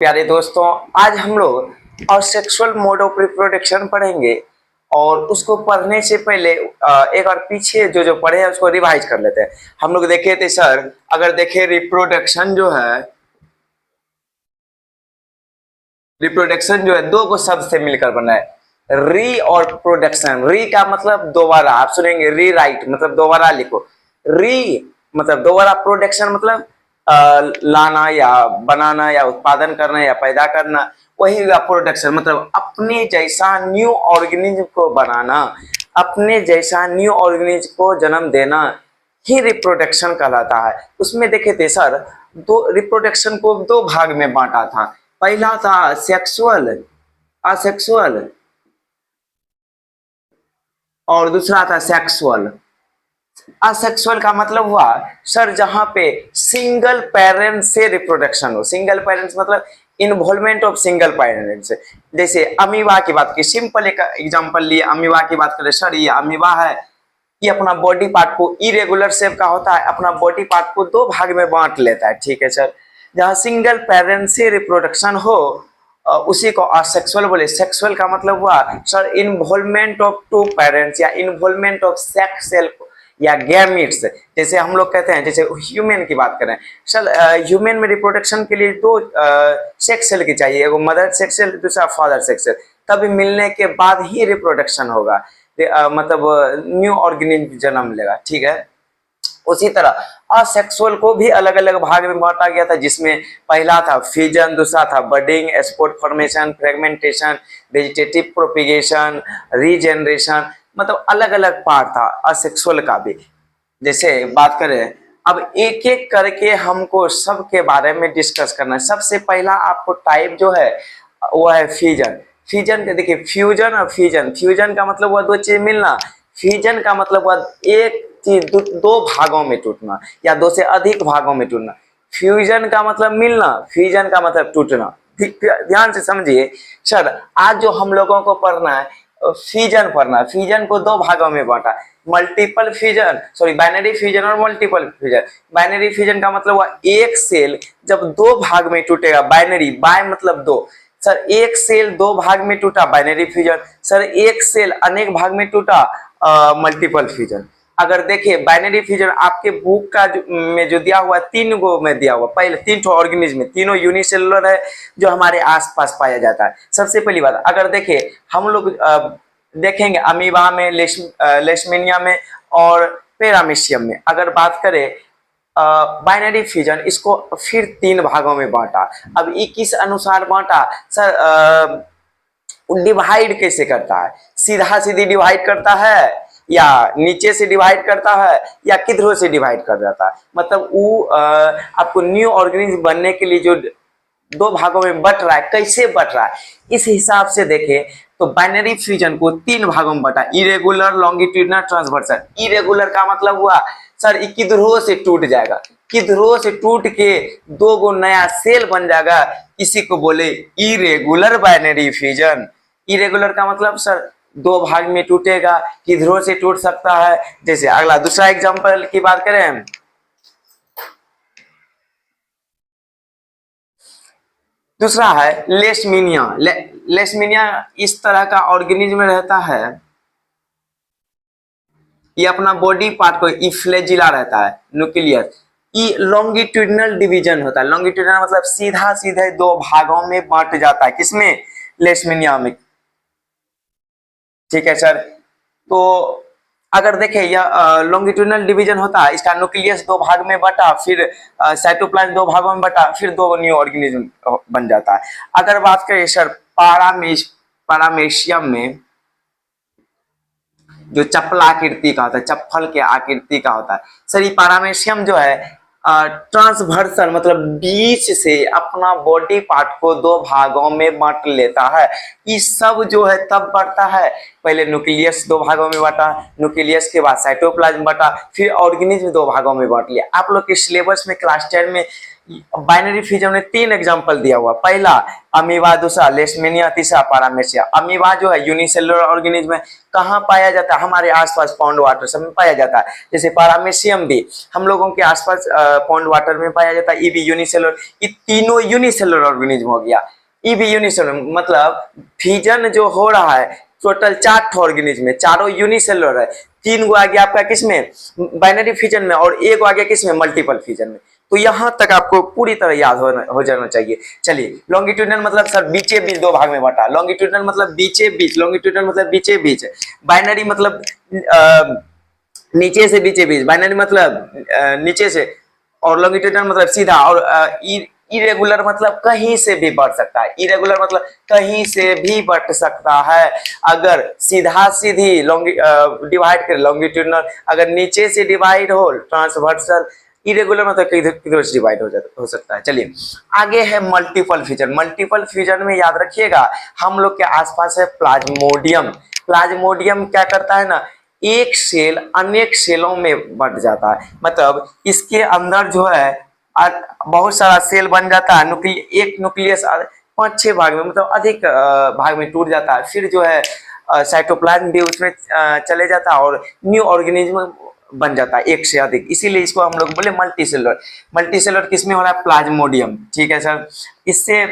प्यारे दोस्तों, आज हम लोग सेक्सुअल मोड ऑफ रिप्रोडक्शन पढ़ेंगे। और उसको पढ़ने से पहले एक बार पीछे जो जो पढ़े हैं उसको रिवाइज कर लेते हैं। हम लोग देखे थे सर, अगर देखे रिप्रोडक्शन जो है दो को शब्द से मिलकर बना है, री और प्रोडक्शन। री का मतलब दोबारा, आप सुनेंगे री राइट मतलब दोबारा लिखो। री मतलब दोबारा, प्रोडक्शन मतलब लाना या बनाना या उत्पादन करना या पैदा करना, वही हुआ प्रोडक्शन। मतलब अपने जैसा न्यू ऑर्गेनिज्म को बनाना, अपने जैसा न्यू ऑर्गेनिज्म को जन्म देना ही रिप्रोडक्शन कहलाता है। उसमें देखे थे सर, दो रिप्रोडक्शन को दो भाग में बांटा था। पहला था सेक्सुअल, असेक्सुअल, और दूसरा था सेक्सुअल। असेक्सुअल का मतलब हुआ सर जहां पे सिंगल पेरेंट से रिप्रोडक्शन हो। सिंगल पेरेंट्स मतलब इन्वॉल्वमेंट ऑफ सिंगल पेरेंट्स। जैसे अमीबा की बात की, सिंपल एक एग्जांपल लिए अमीबा की बात करें। सर ये अमीबा है, ये अपना बॉडी पार्ट को इरेगुलर शेप का होता है, अपना बॉडी पार्ट को दो भाग में बांट लेता है। ठीक है सर, जहां सिंगल पेरेंट से रिप्रोडक्शन हो उसी को असेक्सुअल बोले। सेक्सुअल का मतलब हुआ sir involvement of two parents या इन्वॉल्वमेंट ऑफ सेक्स सेल या गैमीट्स। जैसे हम लोग कहते हैं, जैसे ह्यूमन की बात करें सर, ह्यूमन में रिप्रोडक्शन के लिए दो सेक्स सेल की चाहिए, एगो मदर सेक्स सेल, दूसरा फादर सेक्स सेल। तभी मिलने के बाद ही रिप्रोडक्शन होगा, मतलब न्यू ऑर्गेनिज्म जन्म लेगा। ठीक है, उसी तरह असेक्सुअल को भी अलग अलग भाग में बांटा गया था, जिसमें पहला था फ्यूजन, दूसरा था budding, spore formation, fragmentation, vegetative propagation, regeneration. मतलब अलग अलग पार्ट था असेक्सुअल का भी। जैसे बात करें, अब एक एक करके हमको सबके बारे में डिस्कस करना है। सबसे पहला आपको टाइप जो है वो है फ्यूजन। फ्यूजन के देखिए, फ्यूजन और फ्यूजन, फ्यूजन का मतलब हुआ दो चीज मिलना, फ्यूजन का मतलब हुआ एक चीज दो भागों में टूटना या दो से अधिक भागों में टूटना। फ्यूजन का मतलब मिलना, फ्यूजन का मतलब टूटना। ध्यान से समझिए सर, आज जो हम लोगों को पढ़ना है फ्यूजन पढ़ना। फ्यूजन को दो भागों में बांटा, multiple fusion, sorry binary fusion और मल्टीपल फ्यूजन। बाइनरी फ्यूजन का मतलब हुआ एक सेल जब दो भाग में टूटेगा, बाइनरी, बाय मतलब दो। सर एक सेल दो भाग में टूटा, बाइनरी फ्यूजन। सर एक सेल अनेक भाग में टूटा, मल्टीपल फ्यूजन। अगर देखिए बाइनरी फ्यूजन आपके बुक का में जो दिया हुआ है, तीन गो में दिया हुआ, पहले तीन ठो ऑर्गेनिज्म में, तीनों यूनिसेलुलर है जो हमारे आसपास पाया जाता है। सबसे पहली बात, अगर देखिए हम लोग देखेंगे अमीबा में, लेशमेनिया में और पैरामीशियम में। अगर बात करें बाइनरी फ्यूजन, इसको फिर तीन भागों में बांटा। अब ये किस अनुसार बांटा सर, डिवाइड कैसे करता है, सीधा सीधी डिवाइड करता है या नीचे से डिवाइड करता है या किधरों से डिवाइड कर देता है। मतलब वो आपको न्यू ऑर्गेनिज्म बनने के लिए जो दो भागों में बट रहा है, कैसे बट रहा है इस हिसाब से देखें तो बाइनरी फ्यूजन को तीन भागों में बटा, इरेगुलर, लॉन्गिट्यूडिनल, ट्रांसवर्सल। इरेगुलर का मतलब हुआ सर किधरों से टूट जाएगा, किधरों से टूट के दो गो नया सेल बन जाएगा, इसी को बोले इरेगुलर बाइनरी फ्यूजन। इरेगुलर का मतलब सर दो भाग में टूटेगा, किधरों से टूट सकता है। जैसे अगला दूसरा एग्जांपल की बात करें, दूसरा है लेशमीनिया। लेशमीनिया इस तरह का ऑर्गेनिज्म रहता है, ये अपना बॉडी पार्ट को फ्लैजिला रहता है, न्यूक्लियस। ये लॉन्गिट्यूडिनल डिवीजन होता है। लॉन्गिट्यूडिनल मतलब सीधा सीधे दो भागों में बांट जाता है, किसमें, लेशमीनिया में। ठीक है सर, तो अगर देखें यह लॉन्गिट्यूडिनल डिवीजन होता है, इसका न्यूक्लियस दो भाग में बटा, फिर साइटोप्लाज्म दो भागों में बटा, फिर दो न्यू ऑर्गेनिज्म बन जाता है। अगर बात करें सर पारामेशियम में, जो चप्पल आकृति का होता है, चप्पल के आकृति का होता है सर, ये पारामेशियम जो है ट्रांसवर्सल मतलब बीच से अपना बॉडी पार्ट को दो भागों में बांट लेता है। ये सब जो है तब बढ़ता है, पहले न्यूक्लियस दो भागों में बांटा, न्यूक्लियस के बाद साइटोप्लाज्म बांटा, फिर ऑर्गेनिज्म दो भागों में बांट लिया। आप लोग के सिलेबस में क्लास 10 में बाइनरी फ्यूजन में 3 एग्जांपल दिया हुआ, पहला अमीबा, दूसरा लेशमेनिया, तीसरा पैरामेसिया। अमीबा जो है यूनिसेलुलर ऑर्गेनिज्म में कहाँ पाया जाता है, हमारे आसपास पॉन्ड वाटर सब में पाया जाता है। जैसे पैरामेसियम भी हम लोगों के आसपास पॉन्ड वाटर में पाया जाता है। ये भी यूनिसेलुलर, ये तीनों यूनिसेलुलर ऑर्गेनिज्म हो गया। ये भी यूनिसेलुलर मतलब फ्यूजन जो हो रहा है टोटल 4 ऑर्गेनिज्म में, चारों यूनिसेलुलर है। 3 गो आ गया आपका किसमें, बाइनरी फ्यूजन में, और 1 आ गया किसमें, मल्टीपल फ्यूजन में। तो यहां तक आपको पूरी तरह याद हो जाना चाहिए। चलिए, लॉन्गिट्यूडनल मतलब सर बीचे बीच 2 भाग में बांटा। लॉन्गिट्यूडनल मतलब बीचे बीच, लॉन्गिट्यूडनल मतलब बीचे बीच। बाइनरी मतलब नीचे से बीचे बीच, बाइनरी मतलब नीचे से, और लॉन्गिट्यूडनल मतलब सीधा, और इरेगुलर मतलब कहीं से भी बढ़ सकता है। इरेगुलर मतलब कहीं से भी बढ़ सकता है। अगर सीधा सीधी डिवाइड करें लॉन्गिट्यूडनल, अगर नीचे से डिवाइड हो ट्रांसवर्सल। इरेगुलर मतलब किधर से डिवाइड हो सकता है। चलिए आगे है मल्टीपल फ्यूजन। मल्टीपल फ्यूजन में याद रखिएगा हम लोग के आसपास है प्लाज्मोडियम। प्लाज्मोडियम क्या करता है ना, एक सेल अनेक सेलों में बढ़ जाता है। मतलब इसके अंदर जो है बहुत सारा सेल बन जाता है। एक न्यूक्लियस 5-6 भाग में, मतलब अधिक भाग में टूट जाता है। फिर जो है साइटोप्लाज्म भी उसमें चले जाता है और न्यू ऑर्गेनिज्म बन जाता है एक से अधिक। इसीलिए इसको हम लोग बोले मल्टी सेलुलर। मल्टी सेलुलर किसमें हो रहा है, प्लाज्मोडियम। ठीक है सर, इससे